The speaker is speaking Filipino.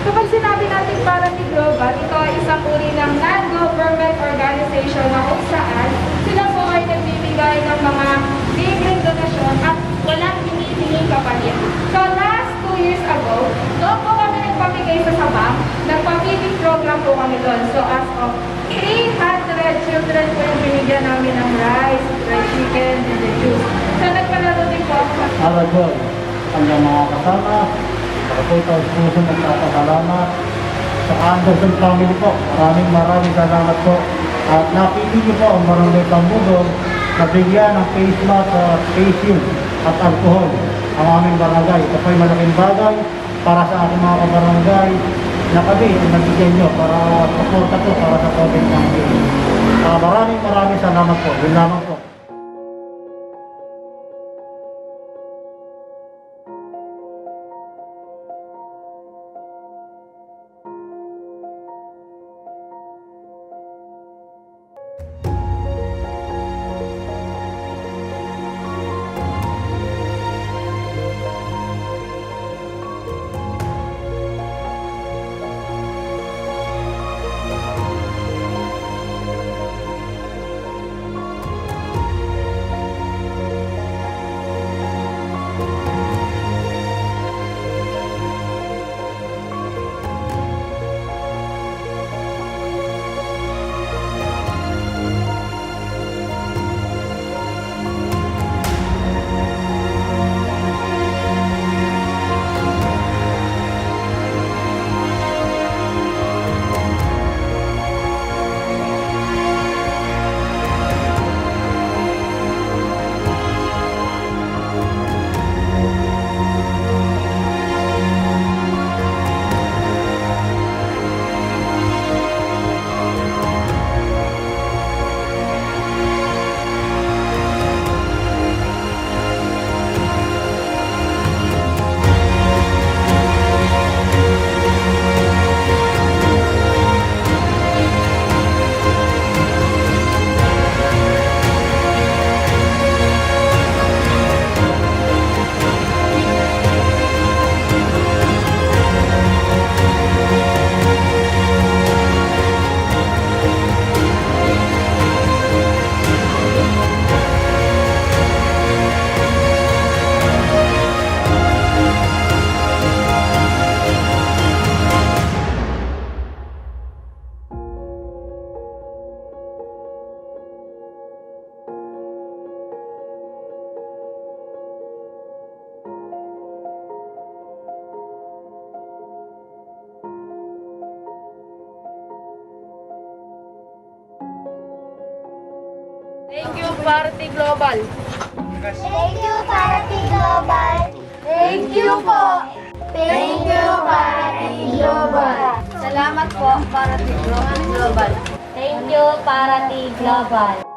Kapag sinabi natin Parati Global, ito ay isang uri ng non-government organization na kung saan sila po ay nagbibigay ng mga libreng donasyon at walang hinihingi kapalit. So last 2 years ago, doon po kami nagpamigay sa Sabang, nagpa-feeding program po kami doon. So as of 300 children po yung binigyan namin ng rice, fried chicken, and the juice. So nagpalaro din po ako. Alagol, ang mga kasama, ako po ito puso nagpapasalamat sa Anderson family po. Maraming salamat po. At napili niyo po ang Barangay Tambudong na bigyan ng face mask, face shield at alcohol ang aming barangay. Ito po ay malaking bagay para sa ating mga kabarangay na kami ay nabigyan nyo para suporta po para sa COVID-19. Maraming salamat po. Yun lamang po. Thank you, Parati Global. Thank you, Parati Global. Thank you po. Thank you, Parati Global. Salamat po, Parati Global. Thank you, Parati Global.